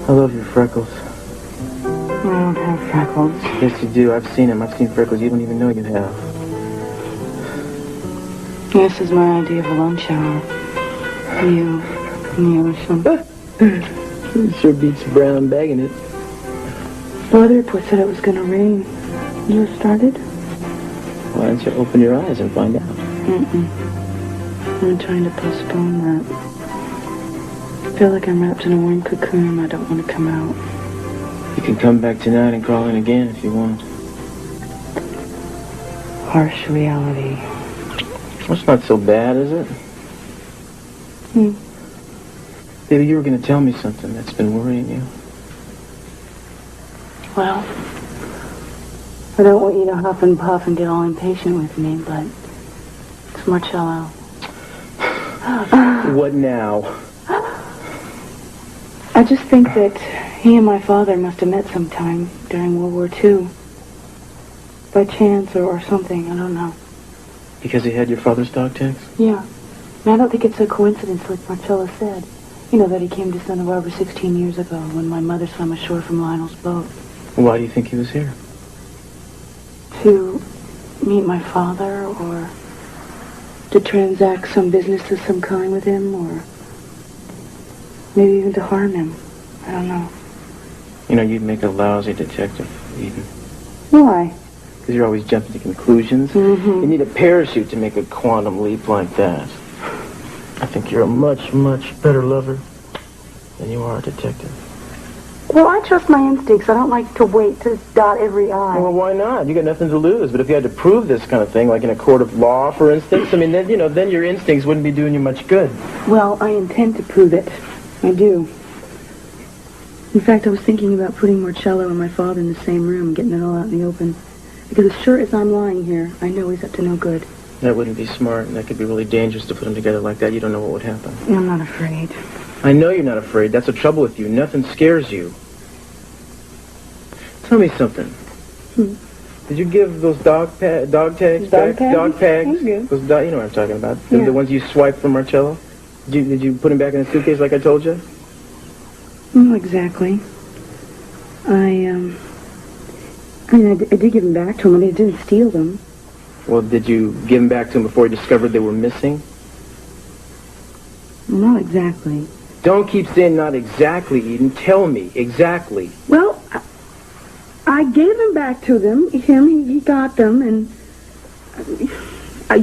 I love your freckles. I don't have freckles. Yes, you do. I've seen them. I've seen freckles you don't even know you have. This is my idea of a lunch hour. You and the ocean. Sure beats brown bagging it. Weather report said it was going to rain. You started? Why don't you open your eyes and find out? I'm trying to postpone that. I feel like I'm wrapped in a warm cocoon and I don't want to come out. You can come back tonight and crawl in again if you want. Harsh reality. Well, it's not so bad, is it? Baby, you were going to tell me something that's been worrying you. Well, I don't want you to huff and puff and get all impatient with me, but it's Marcello. What now? I just think that he and my father must have met sometime during World War II. By chance or something, I don't know. Because he had your father's dog tags? Yeah. And I don't think it's a coincidence like Marcello said. You know, that he came to Santa Barbara 16 years ago when my mother swam ashore from Lionel's boat. Why do you think he was here? To meet my father or to transact some business of some kind with him or maybe even to harm him. I don't know. You know, you'd make a lousy detective, Eden. Why? Because you're always jumping to conclusions. You need a parachute to make a quantum leap like that. I think you're a much, much better lover than you are a detective. Well, I trust my instincts. I don't like to wait to dot every I. Well, why not? You got nothing to lose. But if you had to prove this kind of thing, like in a court of law, for instance, I mean, then, you know, then your instincts wouldn't be doing you much good. Well, I intend to prove it. I do. In fact, I was thinking about putting Marcello and my father in the same room and getting it all out in the open. Because as sure as I'm lying here, I know he's up to no good. That wouldn't be smart, and that could be really dangerous to put them together like that. You don't know what would happen. I'm not afraid. I know you're not afraid. That's the trouble with you. Nothing scares you. Tell me something. Did you give those dog tags Dog back? tags? Dog tags? Yeah. Those you know what I'm talking about. Yeah. The ones you swiped from Marcello? Did you put them back in the suitcase like I told you? Not exactly. I did give them back to him. I didn't steal them. Well, did you give them back to him before he discovered they were missing? Not exactly. Don't keep saying not exactly, Eden. Tell me exactly. Well, I gave them back to them. He got them, and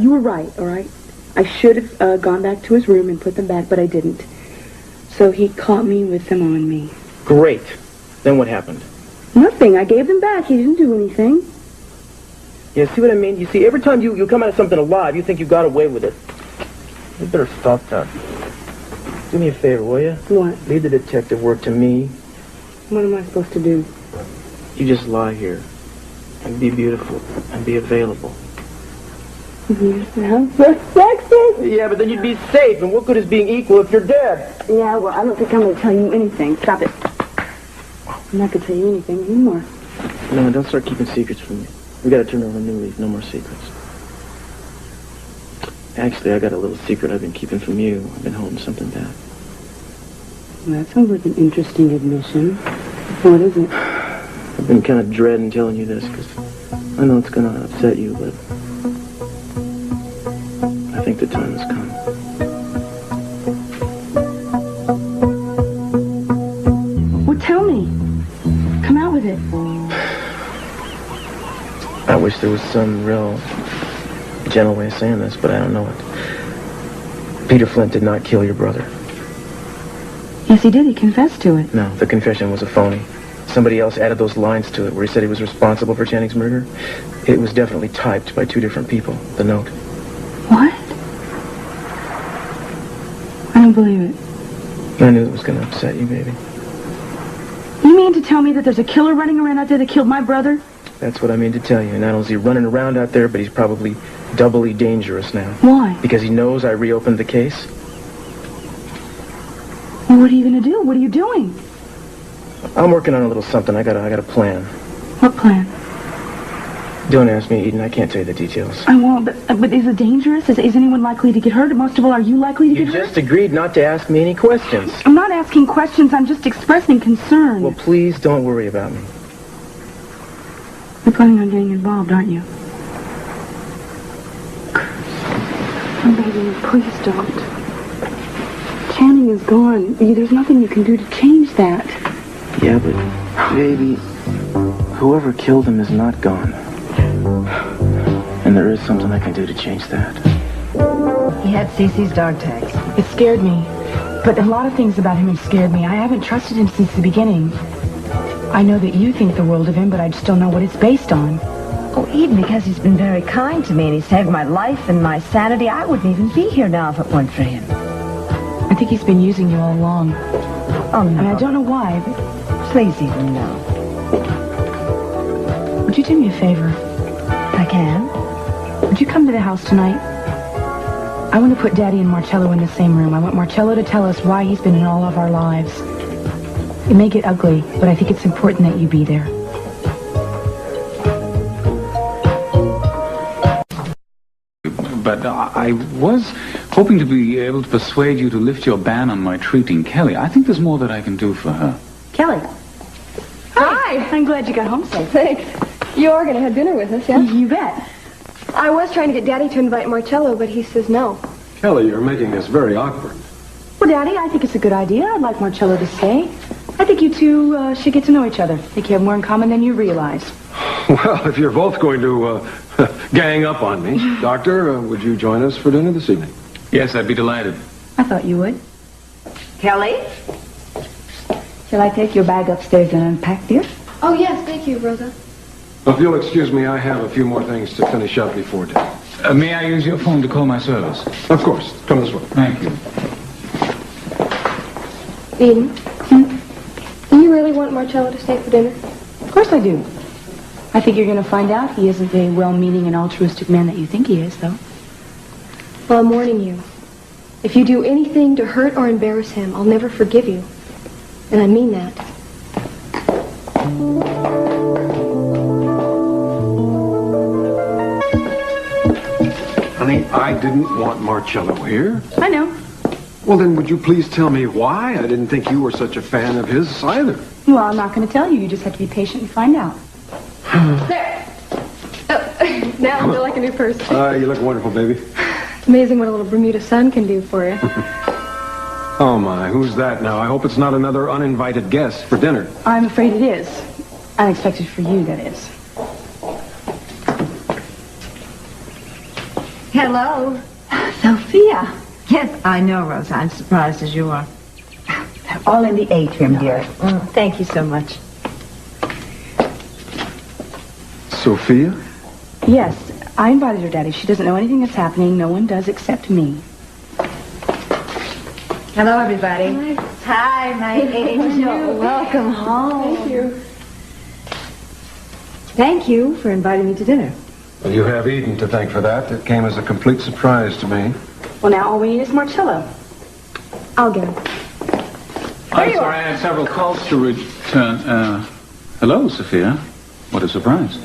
you were right, all right? I should have gone back to his room and put them back, but I didn't. So he caught me with them on me. Great. Then what happened? Nothing. I gave them back. He didn't do anything. Yeah, see what I mean? You see, every time you come out of something alive, you think you got away with it. You better stop that. Do me a favor, will you? What? Leave the detective work to me. What am I supposed to do? You just lie here and be beautiful and be available. You sound so sexy. Yeah, but then you'd be safe, and what good is being equal if you're dead? Yeah, well, I don't think I'm going to tell you anything. Stop it. I'm not going to tell you anything anymore. No, don't start keeping secrets from me. We got to turn over a new leaf. No more secrets. Actually, I got a little secret I've been keeping from you. I've been holding something back. Well, that sounds like an interesting admission. What is it? I've been kind of dreading telling you this because I know it's going to upset you, but I think the time has come. Well, tell me. Come out with it. I wish there was some real gentle way of saying this, but I don't know it. Peter Flint did not kill your brother. Yes, he did. He confessed to it. No, the confession was a phony. Somebody else added those lines to it where he said he was responsible for Channing's murder. It was definitely typed by two different people, the note. What? I don't believe it. I knew it was going to upset you, baby. You mean to tell me that there's a killer running around out there that killed my brother? That's what I mean to tell you. Not only is he running around out there, but he's probably doubly dangerous now. Why? Because he knows I reopened the case. Well, what are you going to do? What are you doing? I'm working on a little something. I got a plan. What plan? Don't ask me, Eden. I can't tell you the details. I won't, but is it dangerous? Is anyone likely to get hurt? Most of all, are you likely to get hurt? You just agreed not to ask me any questions. I'm not asking questions. I'm just expressing concern. Well, please don't worry about me. You're planning on getting involved, aren't you? I'm begging you, please don't. Channing is gone. There's nothing you can do to change that. Yeah, but, baby, whoever killed him is not gone. And there is something I can do to change that. He had Cece's dog tags. It scared me. But a lot of things about him have scared me. I haven't trusted him since the beginning. I know that you think the world of him, but I just don't know what it's based on. Oh, Eden, because he's been very kind to me and he saved my life and my sanity, I wouldn't even be here now if it weren't for him. I think he's been using you all along. Oh, no. And I don't know why, but Please, Eden, no. would you do me a favor? I can. Would you come to the house tonight? I want to put Daddy and Marcello in the same room. I want Marcello to tell us why he's been in all of our lives. It may get ugly, but I think it's important that you be there. But I was hoping to be able to persuade you to lift your ban on my treating Kelly. I think there's more that I can do for her. Kelly. Hi. I'm glad you got home safe. Thanks. You are going to have dinner with us, yeah? You bet. I was trying to get Daddy to invite Marcello, but he says no. Kelly, you're making this very awkward. Well, Daddy, I think it's a good idea. I'd like Marcello to stay. I think you two should get to know each other. I think you have more in common than you realize. Well, if you're both going to gang up on me, Doctor, would you join us for dinner this evening? Yes, I'd be delighted. I thought you would. Kelly? Shall I take your bag upstairs and unpack, dear? Oh, yes, thank you, Rosa. If you'll excuse me, I have a few more things to finish up before dinner. May I use your phone to call my service? Of course. Come this way. Thank you. Eden, do you really want Marcello to stay for dinner? Of course I do. I think you're going to find out he isn't the well-meaning and altruistic man that you think he is, though. Well, I'm warning you. If you do anything to hurt or embarrass him, I'll never forgive you. And I mean that. Honey, I didn't want Marcello here. I know. Well, then would you please tell me why? I didn't think you were such a fan of his either. Well, I'm not going to tell you. You just have to be patient and find out. There. Oh, now I feel like a new person. You look wonderful, baby. It's amazing what a little Bermuda sun can do for you. Oh, my. Who's that now? I hope it's not another uninvited guest for dinner. I'm afraid it is. Unexpected for you, that is. Hello. Sophia. Yes, I know, Rosa. I'm surprised as you are. All in the atrium, dear. Thank you so much. Sophia? Yes, I invited her, Daddy. She doesn't know anything that's happening. No one does except me. Hello, everybody. Hi, my angel. Welcome home. Thank you. Thank you for inviting me to dinner. Well, you have Eden to thank for that. It came as a complete surprise to me. Well, now all we need is Marcello. I'll get him. I'm sorry, I had several calls to return. Hello, Sophia. What a surprise.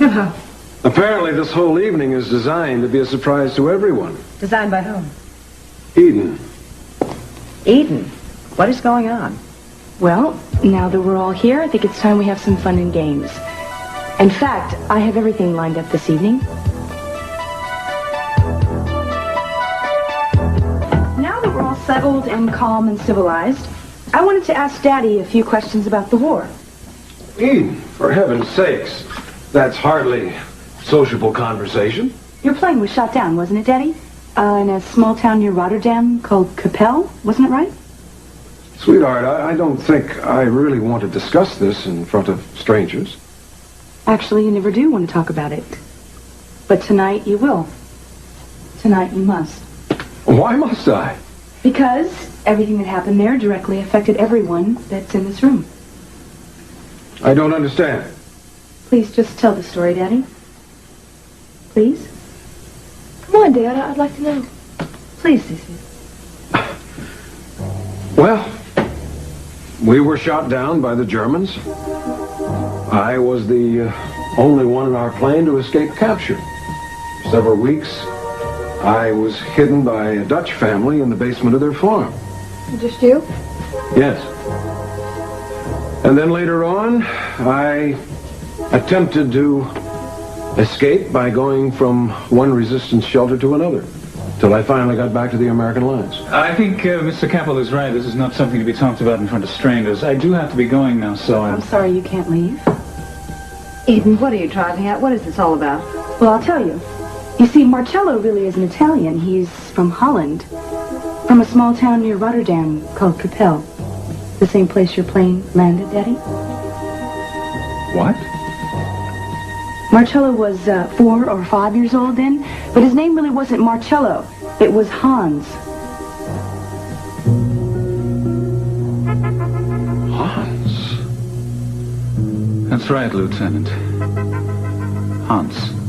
Apparently, this whole evening is designed to be a surprise to everyone. Designed by whom? Eden. Eden. What is going on? Well, now that we're all here, I think it's time we have some fun and games. In fact, I have everything lined up this evening. Now that we're all settled and calm and civilized, I wanted to ask Daddy a few questions about the war. Eden, for heaven's sakes. That's hardly sociable conversation. Your plane was shot down, wasn't it, Daddy? In a small town near Rotterdam called Capelle, wasn't it right? Sweetheart, I don't think I really want to discuss this in front of strangers. Actually, you never do want to talk about it. But tonight you will. Tonight you must. Why must I? Because everything that happened there directly affected everyone that's in this room. I don't understand. Please just tell the story, Daddy. Please? Come on, Dad. I'd like to know. Please, Cece. Well, we were shot down by the Germans. I was the only one in our plane to escape capture. For several weeks, I was hidden by a Dutch family in the basement of their farm. Just you? Yes. And then later on, I attempted to escape by going from one resistance shelter to another, till I finally got back to the American lines. I think Mr. Keppel is right. This is not something to be talked about in front of strangers. I do have to be going now, so I'm sorry you can't leave. Eden, what are you driving at? What is this all about? Well, I'll tell you. You see, Marcello really is an Italian. He's from Holland. From a small town near Rotterdam called Capelle. The same place your plane landed, Daddy? What? Marcello was 4 or 5 years old then, but his name really wasn't Marcello. It was Hans. Hans? That's right, Lieutenant. Hans.